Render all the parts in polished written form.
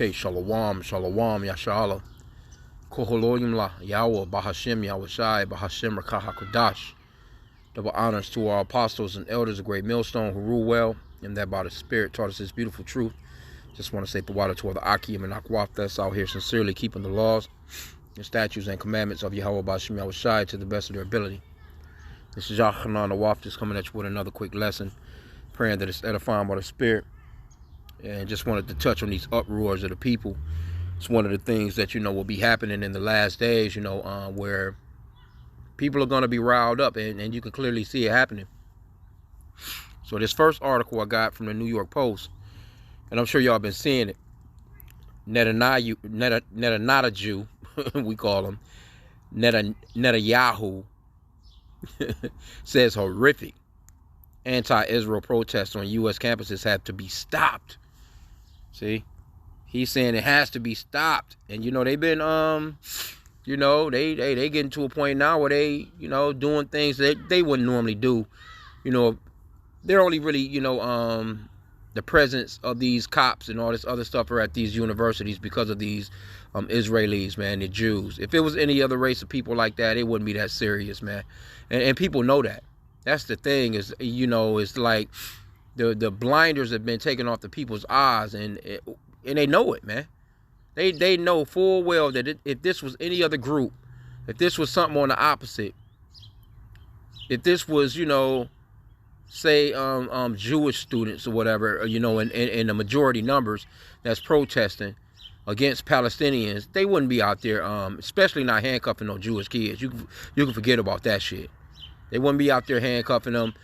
Okay, Shalom, Shalom, Yashala. Koholoyim la Yahweh, Bahashem, Yahushai, Bahashem, Rakah HaKodash. Double honors to our apostles and elders of Great Millstone who rule well, and that by the Spirit taught us this beautiful truth. Just want to say Pawada to all the H.I.M and Akwaf out here sincerely keeping the laws, the statutes, and commandments of Yahweh, Bahashem, Yahushai to the best of their ability. This is Yachanan Awaf just coming at you with another quick lesson, praying that it's edifying by the Spirit. And just wanted to touch on these uproars of the people. It's one of the things that, will be happening in the last days, where people are going to be riled up, and you can clearly see it happening. So this first article I got from the New York Post, and I'm sure y'all been seeing it. Netanyahu, we call him, Netanyahu, says horrific anti-Israel protests on U.S. campuses have to be stopped. See, he's saying it has to be stopped, and they've been they getting to a point now where they doing things that they wouldn't normally do. They're only really the presence of these cops and all this other stuff are at these universities because of these Israelis, man, the Jews. If it was any other race of people like that, it wouldn't be that serious, man, and people know that. That's the thing is, it's like the blinders have been taken off the people's eyes, and they know it, man. They know full well that if this was any other group, if this was something on the opposite, if this was, say, Jewish students or whatever, in the majority numbers that's protesting against Palestinians, they wouldn't be out there, especially not handcuffing no Jewish kids. You can forget about that shit. They wouldn't be out there handcuffing them,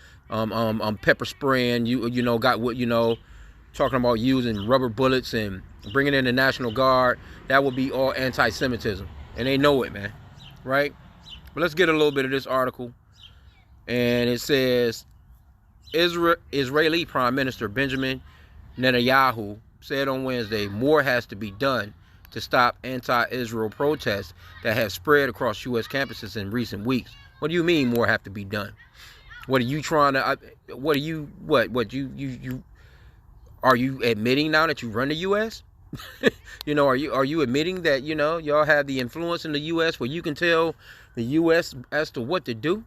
pepper spraying, talking about using rubber bullets and bringing in the National Guard. That would be all anti-Semitism. And they know it, man. Right? But let's get a little bit of this article. And it says, Israeli Prime Minister Benjamin Netanyahu said on Wednesday, more has to be done to stop anti-Israel protests that have spread across U.S. campuses in recent weeks. What do you mean more have to be done? What are you trying to, are you admitting now that you run the U.S.? Are you admitting that, y'all have the influence in the U.S. where you can tell the U.S. as to what to do?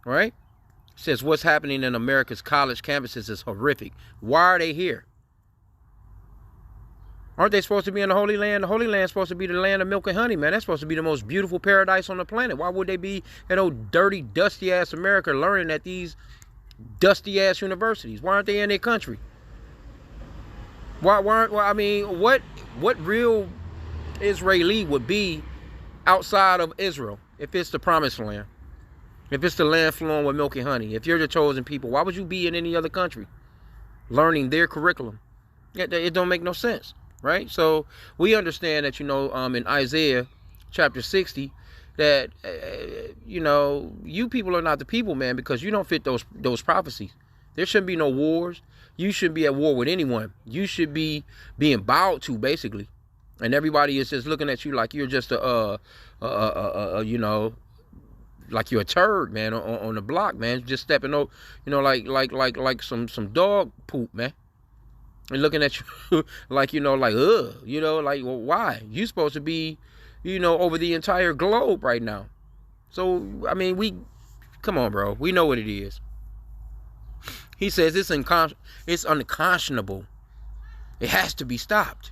Right? It says what's happening in America's college campuses is horrific. Why are they here? Aren't they supposed to be in the Holy Land? The Holy Land is supposed to be the land of milk and honey, man. That's supposed to be the most beautiful paradise on the planet. Why would they be in old dirty, dusty-ass America learning at these dusty-ass universities? Why aren't they in their country? What real Israeli would be outside of Israel if it's the promised land? If it's the land flowing with milk and honey? If you're the chosen people, why would you be in any other country learning their curriculum? It don't make no sense. Right? So we understand that, in Isaiah chapter 60, that, you people are not the people, man, because you don't fit those prophecies. There shouldn't be no wars. You shouldn't be at war with anyone. You should be being bowed to, basically. And everybody is just looking at you like you're just like you're a turd, man, on the block, man. Just stepping over, like some dog poop, man. And looking at you like, well, why? You supposed to be, over the entire globe right now. So, come on, bro. We know what it is. He says it's unconscionable. It has to be stopped.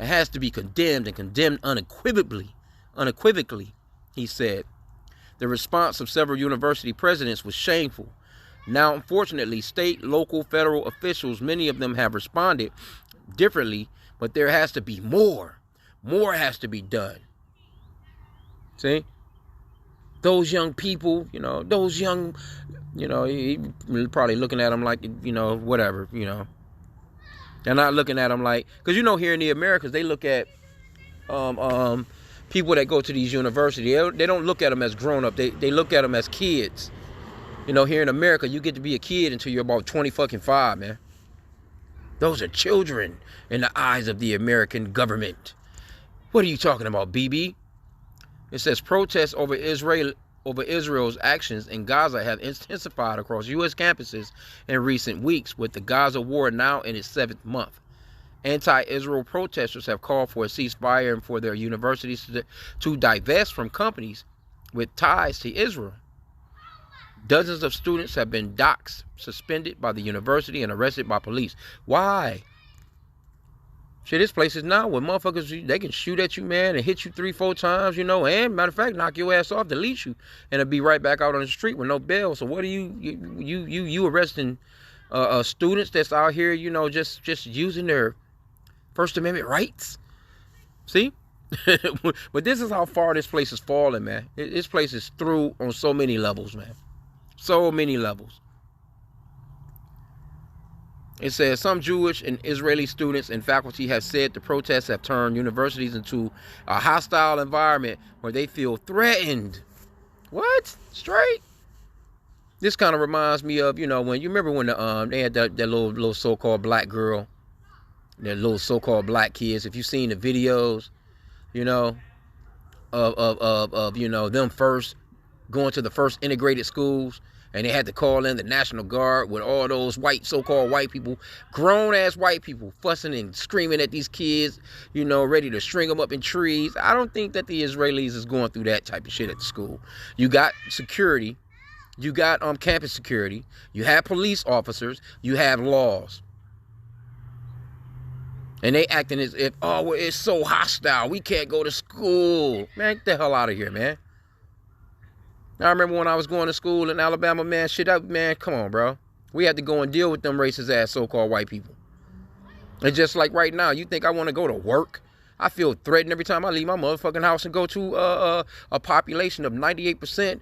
It has to be condemned and condemned unequivocally, he said. The response of several university presidents was shameful. Now, unfortunately, state, local, federal officials, many of them have responded differently, but there has to be more. More has to be done. See? Those young people, you're probably looking at them like, whatever, They're not looking at them like, because, here in the Americas, they look at people that go to these universities. They don't look at them as grown up. They look at them as kids. Here in America, you get to be a kid until you're about 25, man. Those are children in the eyes of the American government. What are you talking about, BB? It says protests over Israel's actions in Gaza have intensified across U.S. campuses in recent weeks, with the Gaza war now in its 7th month. Anti-Israel protesters have called for a ceasefire and for their universities to divest from companies with ties to Israel. Dozens of students have been doxxed, suspended by the university, and arrested by police. Why? Shit, this place is now where motherfuckers, they can shoot at you, man, and hit you 3-4 times, and matter of fact, knock your ass off, delete you, and it'll be right back out on the street with no bail. So what are you arresting students that's out here, just using their First Amendment rights? See? But this is how far this place is falling, man. This place is through on so many levels, man. So many levels. It says some Jewish and Israeli students and faculty have said the protests have turned universities into a hostile environment where they feel threatened. What? Straight? This kind of reminds me of, when you remember when they had that little so-called black girl, that little so-called black kids. If you've seen the videos, of them first going to the first integrated schools, and they had to call in the National Guard with all those so-called white people, grown-ass white people, fussing and screaming at these kids, ready to string them up in trees. I don't think that the Israelis is going through that type of shit at the school. You got security. You got campus security. You have police officers. You have laws. And they acting as if, well, it's so hostile. We can't go to school. Man, get the hell out of here, man. I remember when I was going to school in Alabama, man, come on, bro. We had to go and deal with them racist ass so-called white people. And just like right now, you think I want to go to work? I feel threatened every time I leave my motherfucking house and go to a population of 98%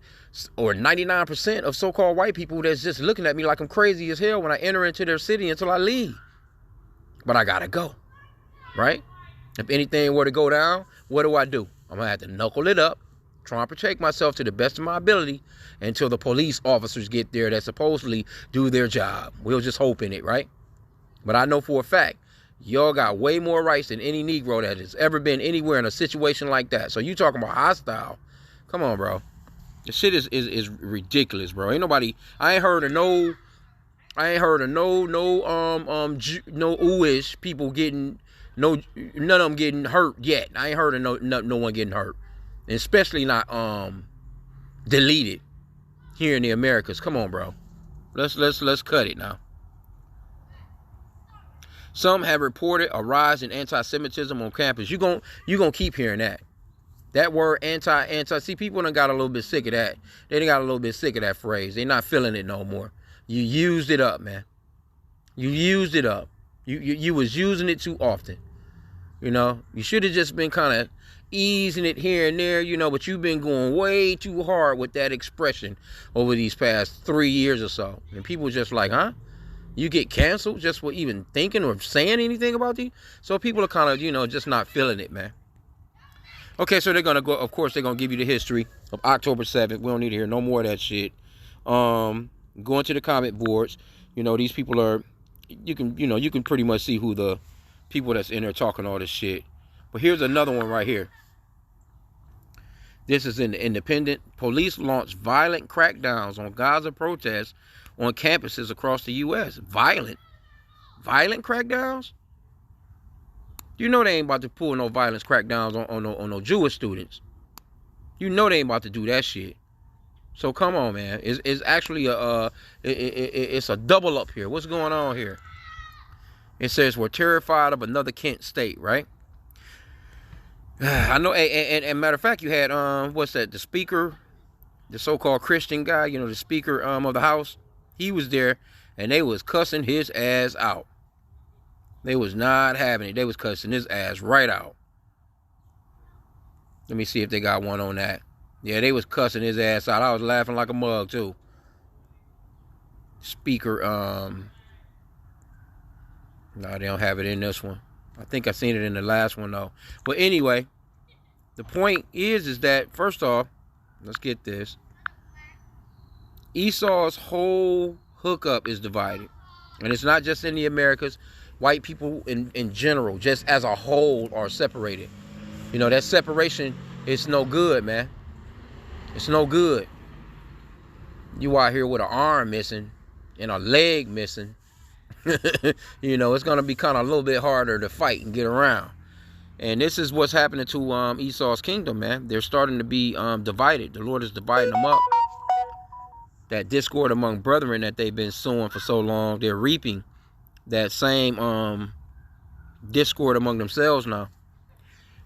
or 99% of so-called white people that's just looking at me like I'm crazy as hell when I enter into their city until I leave. But I gotta go, right? If anything were to go down, what do? I'm gonna have to knuckle it up, try and protect myself to the best of my ability until the police officers get there that supposedly do their job. We'll just hope in it, right? But I know for a fact, y'all got way more rights than any Negro that has ever been anywhere in a situation like that. So you talking about hostile? Come on, bro. The shit is ridiculous, bro. Ain't nobody. I ain't heard of no Jewish people getting none of them getting hurt yet. I ain't heard of no one getting hurt, and especially not deleted here in the Americas. Come on, bro. Let's cut it now. Some have reported a rise in anti-Semitism on campus. You gonna keep hearing that. That word anti. See, people done got a little bit sick of that. They done got a little bit sick of that phrase. They not feeling it no more. You used it up, man. You used it up. You was using it too often. You should have just been kind of easing it here and there, but you've been going way too hard with that expression over these past 3 years or so. And people just like, huh? You get canceled just for even thinking or saying anything about these? So people are kind of, just not feeling it, man. Okay, so they're going to go, of course, they're going to give you the history of October 7th. We don't need to hear no more of that shit. Going to the comment boards, these people are, you can pretty much see who the people that's in there talking all this shit. But here's another one right here. This is in the Independent. Police launched violent crackdowns on Gaza protests on campuses across the U.S. Violent crackdowns? They ain't about to pull no violence crackdowns on no Jewish students. They ain't about to do that shit. So come on, man. It's actually it's a double up here. What's going on here? It says we're terrified of another Kent state, right? I know, and matter of fact, you had what's that? The speaker, the so-called Christian guy, the speaker of the House. He was there, and they was cussing his ass out. They was not having it. They was cussing his ass right out. Let me see if they got one on that. Yeah, they was cussing his ass out. I was laughing like a mug, too. Speaker, no, they don't have it in this one. I think I seen it in the last one, though. But anyway, the point is that, first off, let's get this. Esau's whole hookup is divided. And it's not just in the Americas. White people in general, just as a whole, are separated. That separation is no good, man. It's no good. You out here with an arm missing and a leg missing You know, it's going to be kind of a little bit harder to fight and get around. And this is what's happening to Esau's kingdom, man. They're starting to be divided. The Lord is dividing them up. That discord among brethren that they've been sowing for so long, they're reaping that same discord among themselves now.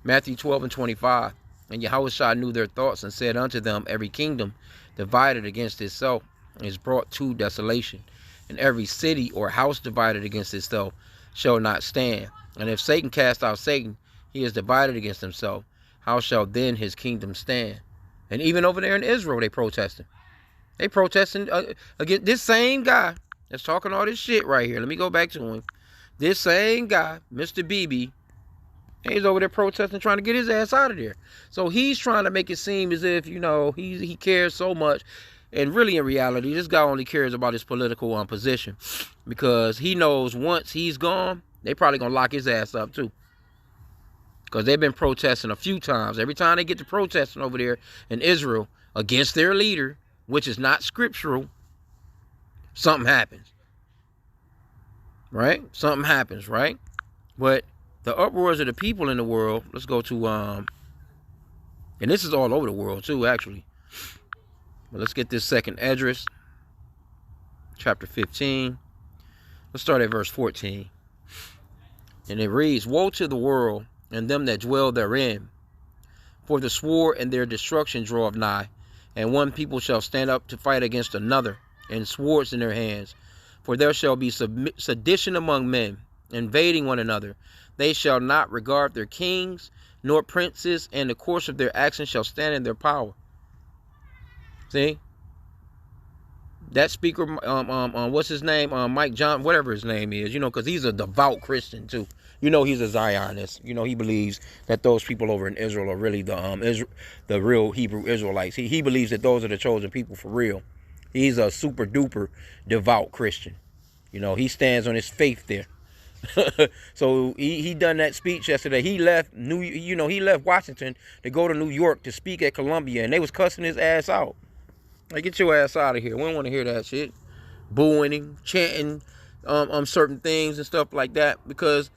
Matthew 12:25. And Yahushua knew their thoughts and said unto them, every kingdom divided against itself is brought to desolation, and every city or house divided against itself shall not stand. And if Satan cast out Satan, he is divided against himself. How shall then his kingdom stand? And even over there in Israel, they protesting. They protesting against this same guy that's talking all this shit right here. Let me go back to him. This same guy, Mr. BB, he's over there protesting, trying to get his ass out of there. So he's trying to make it seem as if, you know, he cares so much. And really, in reality, this guy only cares about his political position, because he knows once he's gone, they probably going to lock his ass up too. Because they've been protesting a few times. Every time they get to protesting over there in Israel against their leader, which is not scriptural, something happens. Right? Something happens, right? But the uproars of the people in the world, let's go to, and this is all over the world too, actually. But let's get this second Esdras, chapter 15. Let's start at verse 14. And it reads, woe to the world and them that dwell therein, for the sword and their destruction draweth nigh, and one people shall stand up to fight against another, and swords in their hands. For there shall be sedition among men, invading one another. They shall not regard their kings, nor princes, and the course of their actions shall stand in their power. See? That speaker, what's his name? Mike John, whatever his name is, you know, because he's a devout Christian too. You know, he's a Zionist. You know, he believes that those people over in Israel are really the real Hebrew Israelites. He believes that those are the chosen people for real. He's a super duper devout Christian. You know, he stands on his faith there. So he done that speech yesterday. He left he left Washington to go to New York to speak at Columbia, and they was cussing his ass out. Like, get your ass out of here. We don't want to hear that shit. Booing him, chanting certain things and stuff like that, because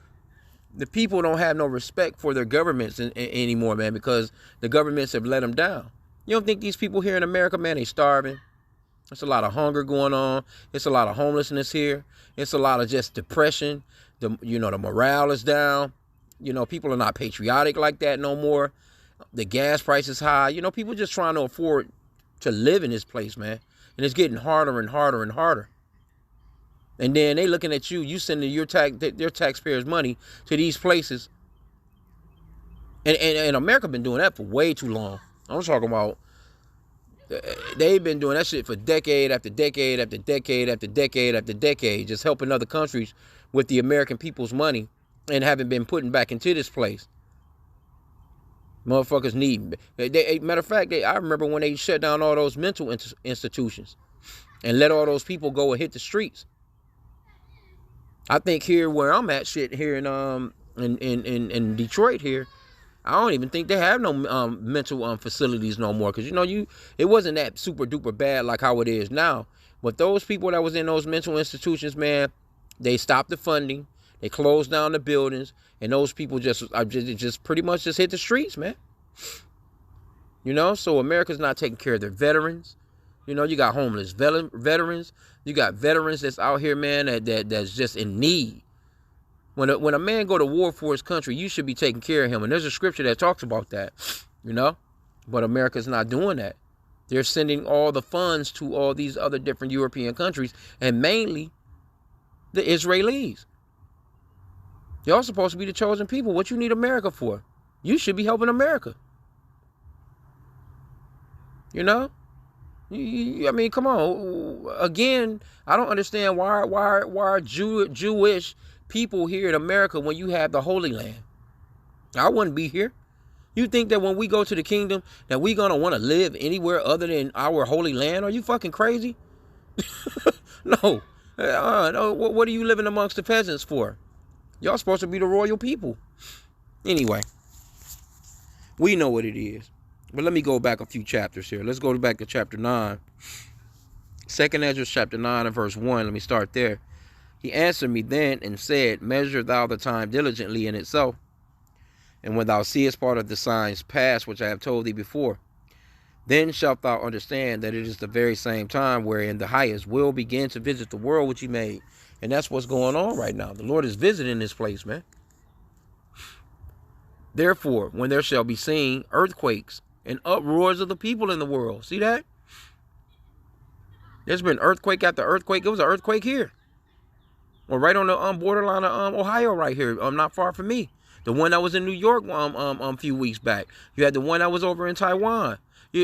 the people don't have no respect for their governments anymore, man, because the governments have let them down. You don't think these people here in America, man, they starving? There's a lot of hunger going on. It's a lot of homelessness here. It's a lot of just depression. The morale is down. You know, people are not patriotic like that no more. The gas price is high. You know, people just trying to afford to live in this place, man. And it's getting harder and harder and harder. And then they looking at you sending their taxpayers' money to these places. And America been doing that for way too long. I'm talking about, they've been doing that shit for decade after decade after decade after decade after decade, just helping other countries with the American people's money, and haven't been putting back into this place. Motherfuckers need. Matter of fact, I remember when they shut down all those mental institutions and let all those people go and hit the streets. I think here where I'm at, here in Detroit here, I don't even think they have no mental facilities no more, because it wasn't that super duper bad like how it is now. But those people that was in those mental institutions, man, they stopped the funding, they closed down the buildings, and those people just pretty much just hit the streets, man. You know, so America's not taking care of their veterans. You know, you got homeless veterans. You got veterans that's out here, man, that's just in need. When a man go to war for his country, you should be taking care of him. And there's a scripture that talks about that, you know. But America's not doing that. They're sending all the funds to all these other different European countries, and mainly the Israelis. Y'all supposed to be the chosen people. What you need America for? You should be helping America. You know? I mean, come on. Again, I don't understand why Jewish people here in America when you have the Holy Land. I wouldn't be here. You think that when we go to the kingdom that we gonna want to live anywhere other than our Holy Land? Are you fucking crazy? No. No. What are you living amongst the peasants for? Y'all supposed to be the royal people. Anyway, we know what it is. But let me go back a few chapters here. Let's go back to chapter 9. 2nd Esdras chapter 9 and verse 1. Let me start there. He answered me then and said, measure thou the time diligently in itself, and when thou seest part of the signs pass which I have told thee before, then shalt thou understand that it is the very same time wherein the highest will begin to visit the world which he made. And that's what's going on right now. The Lord is visiting this place, man. Therefore, when there shall be seen earthquakes and uproars of the people in the world. See that? There's been earthquake after earthquake. It was an earthquake here. Well, right on the borderline of Ohio right here, not far from me. The one that was in New York a few weeks back. You had the one that was over in Taiwan.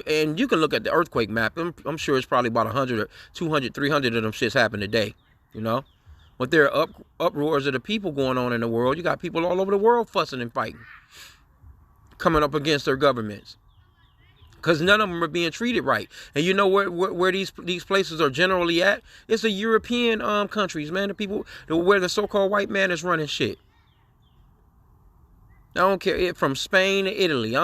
And you can look at the earthquake map. I'm sure it's probably about 100 or 200, 300 of them shits happen a day, you know. But there are uproars of the people going on in the world. You got people all over the world fussing and fighting, coming up against their governments, because none of them are being treated right. And you know where these places are generally at? It's the European countries, man. The people where the so-called white man is running shit. I don't care, from Spain to Italy.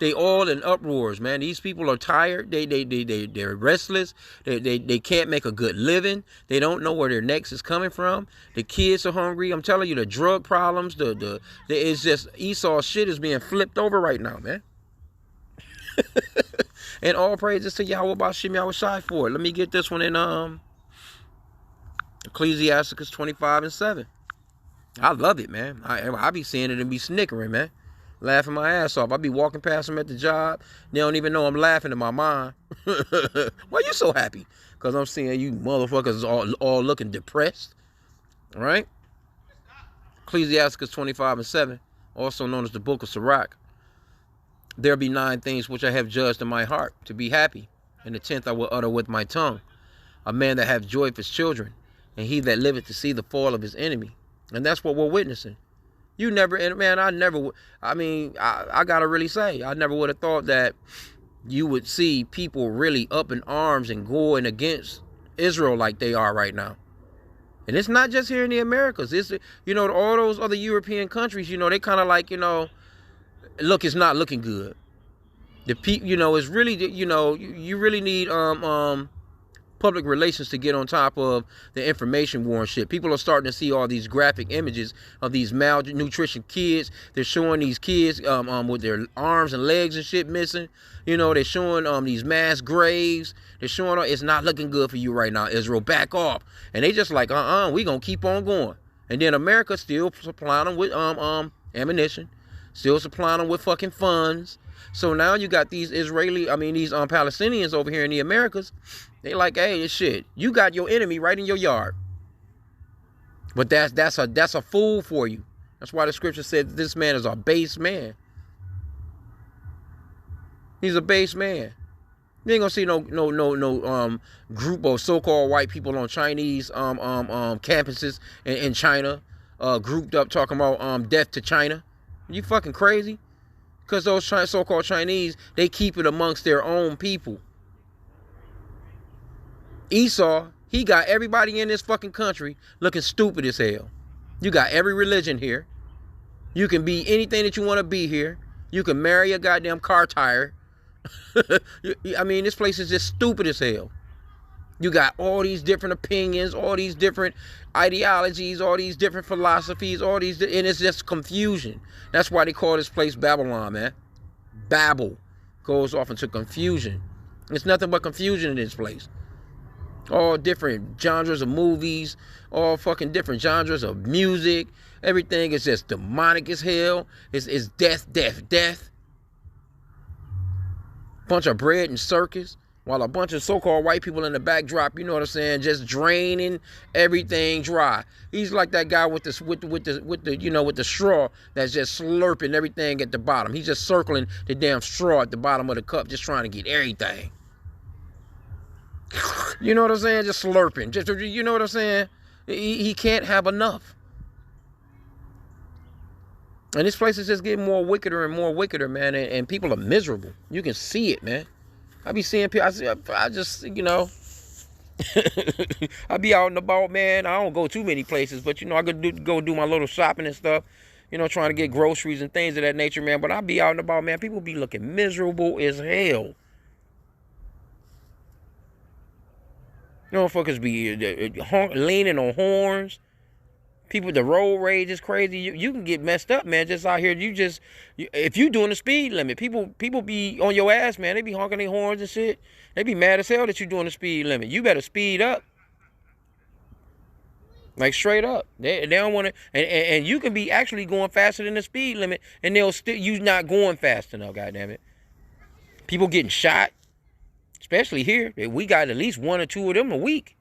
They all in uproars, man. These people are tired. They're restless. They can't make a good living. They don't know where their next is coming from. The kids are hungry. I'm telling you, the drug problems, it's just Esau shit is being flipped over right now, man. And all praises to Yahweh Bashim Yahweh Shai for it. Let me get this one in Ecclesiasticus 25:7. I love it, man. I be seeing it and be snickering, man. Laughing my ass off. I be walking past them at the job. They don't even know I'm laughing in my mind. Why you so happy? Because I'm seeing you motherfuckers all looking depressed. All right? Ecclesiasticus 25:7, also known as the Book of Sirach. There be 9 things which I have judged in my heart to be happy, and the 10th I will utter with my tongue. A man that hath joy of his children, and he that liveth to see the fall of his enemy. And that's what we're witnessing. You never, and man, I gotta really say, I never would have thought that you would see people really up in arms and going against Israel like they are right now. And it's not just here in the Americas. It's, all those other European countries, they kind of like, look, it's not looking good. The people, it's really, you really need, public relations to get on top of the information war and shit. People are starting to see all these graphic images of these malnutrition kids. They're showing these kids with their arms and legs and shit missing. They're showing these mass graves. They're showing it's not looking good for you right now, Israel. Back off. And they just like, we gonna keep on going. And then America still supplying them with ammunition, still supplying them with fucking funds. So now you got these these Palestinians over here in the Americas. They like, hey, this shit, you got your enemy right in your yard. But that's a fool for you. That's why the scripture said this man is a base man. He's a base man. You ain't gonna see no group of so-called white people on Chinese campuses in China, grouped up talking about death to China. You fucking crazy? Because those so-called Chinese, they keep it amongst their own people. Esau, he got everybody in this fucking country looking stupid as hell. You got every religion here. You can be anything that you want to be here. You can marry a goddamn car tire. This place is just stupid as hell. You got all these different opinions, all these different ideologies, all these different philosophies, and it's just confusion. That's why they call this place Babylon, man. Babel goes off into confusion. It's nothing but confusion in this place. All different genres of movies, all fucking different genres of music. Everything is just demonic as hell. It's death, death, death. Bunch of bread and circus, while a bunch of so-called white people in the backdrop, you know what I'm saying, just draining everything dry. He's like that guy with the straw that's just slurping everything at the bottom. He's just circling the damn straw at the bottom of the cup, just trying to get everything. You know what I'm saying? Just slurping. Just, you know what I'm saying? He can't have enough. And this place is just getting more wickeder and more wickeder, man. And people are miserable. You can see it, man. I be seeing people. I just, I be out and about, man. I don't go too many places, but, I could go do my little shopping and stuff. Trying to get groceries and things of that nature, man. But I be out and about, man. People be looking miserable as hell. Motherfuckers be leaning on horns. People, the road rage is crazy. You can get messed up, man, just out here. If you doing the speed limit, people be on your ass, man. They be honking their horns and shit. They be mad as hell that you doing the speed limit. You better speed up. Like straight up. They don't want to, and you can be actually going faster than the speed limit, and they'll still, you not going fast enough, goddammit. People getting shot, especially here. We got at least 1 or 2 of them a week.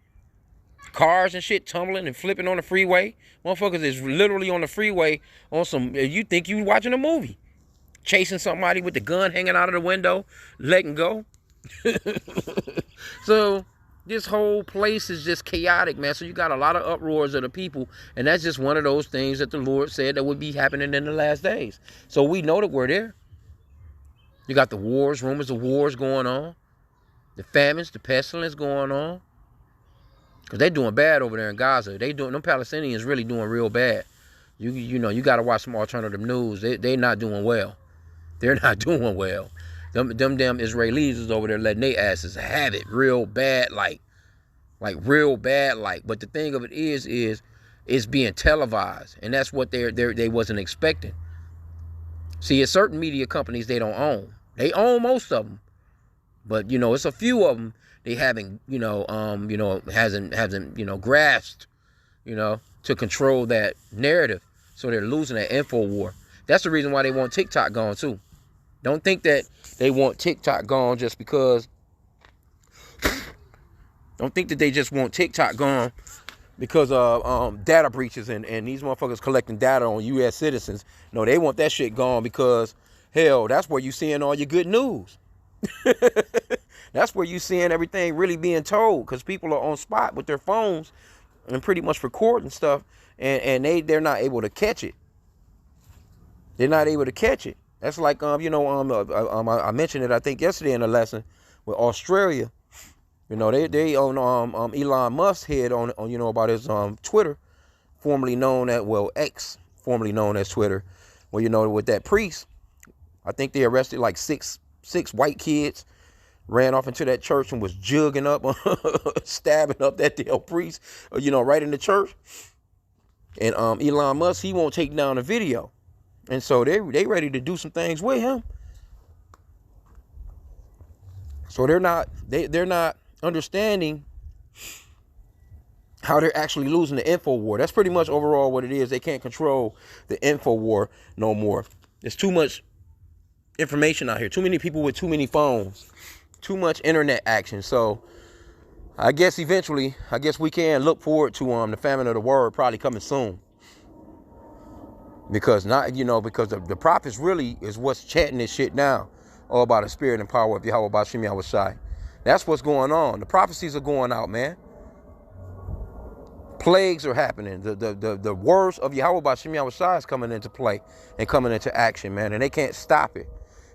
Cars and shit tumbling and flipping on the freeway. Motherfuckers is literally on the freeway on some, you think you watching a movie. Chasing somebody with the gun hanging out of the window, letting go. So this whole place is just chaotic, man. So you got a lot of uproars of the people, and that's just one of those things that the Lord said that would be happening in the last days. So we know that we're there. You got the wars, rumors of wars going on, the famines, the pestilence going on. Because they're doing bad over there in Gaza. Them Palestinians really doing real bad. You know, you got to watch some alternative news. They're not doing well. They're not doing well. Them damn Israelis is over there letting their asses have it real bad, like real bad, like. But the thing of it is it's being televised, and that's what they wasn't expecting. See, it's certain media companies they don't own. They own most of them, but you know, it's a few of them they haven't, hasn't grasped, to control that narrative. So they're losing that info war. That's the reason why they want TikTok gone too. Don't think that they want TikTok gone just because. Don't think that they just want TikTok gone because of data breaches and these motherfuckers collecting data on U.S. citizens. No, they want that shit gone because, hell, that's where you seeing all your good news. That's where you seeing everything really being told, because people are on spot with their phones and pretty much recording stuff, and they're not able to catch it. They're not able to catch it. That's like I mentioned it I think yesterday in a lesson with Australia. They on Elon Musk's head on about his Twitter, formerly known as X, formerly known as Twitter. Well, with that priest, I think they arrested like six white kids, ran off into that church and was jugging up, stabbing up that damn priest, right in the church. And Elon Musk, he won't take down the video, and so they ready to do some things with him. So they're not understanding how they're actually losing the info war. That's pretty much overall what it is. They can't control the info war no more. There's too much information out here. Too many people with too many phones. Too much internet action. So I guess eventually, we can look forward to the famine of the word probably coming soon. Because the prophets really is what's chatting this shit down. All about the spirit and power of Yahweh Bashim Yahushai. That's what's going on. The prophecies are going out, man. Plagues are happening. The words of Yahweh Bashim Yahushai is coming into play and coming into action, man. And they can't stop it.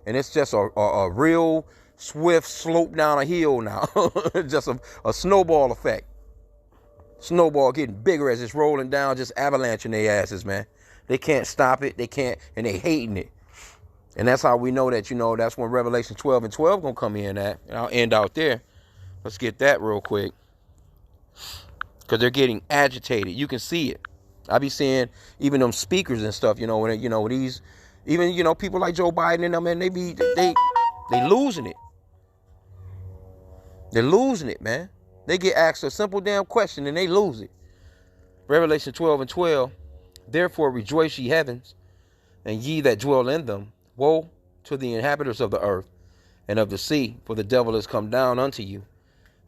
And it's just a real swift slope down a hill now. Just a snowball effect. Snowball getting bigger as it's rolling down, just avalanching their asses, man. They can't stop it. They can't, and they hating it. And that's how we know that, that's when Revelation 12 and 12 gonna come in at. And I'll end out there. Let's get that real quick. Because they're getting agitated. You can see it. I be seeing even them speakers and stuff, when these, even, people like Joe Biden and them, and they losing it. They're losing it, man. They get asked a simple damn question and they lose it. Revelation 12 and 12. Therefore rejoice ye heavens, and ye that dwell in them. Woe to the inhabitants of the earth and of the sea, for the devil is come down unto you,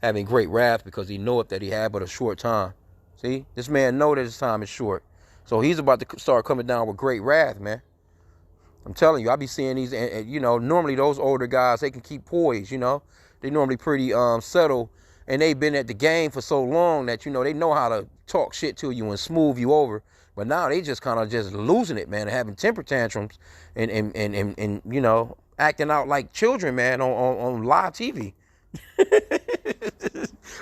having great wrath, because he knoweth that he had but a short time. See, this man know that his time is short. So he's about to start coming down with great wrath, man. I'm telling you, I be seeing these, normally those older guys, they can keep poise, They normally pretty settled, and they've been at the game for so long that, they know how to talk shit to you and smooth you over. But now they just kind of just losing it, man, and having temper tantrums and acting out like children, man, on live TV.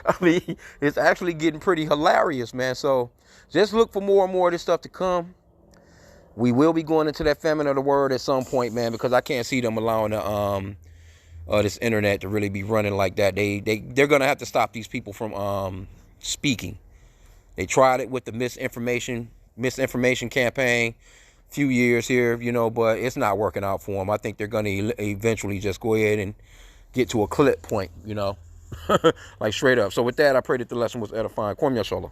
I mean, it's actually getting pretty hilarious, man. So just look for more and more of this stuff to come. We will be going into that famine of the word at some point, man, because I can't see them allowing this internet to really be running like that. They're gonna have to stop these people from speaking. They tried it with the misinformation misinformation campaign, few years here, but it's not working out for them. I think they're going to eventually just go ahead and get to a clip point, like straight up. So with that, I pray that the lesson was edifying. Kwame Yashala.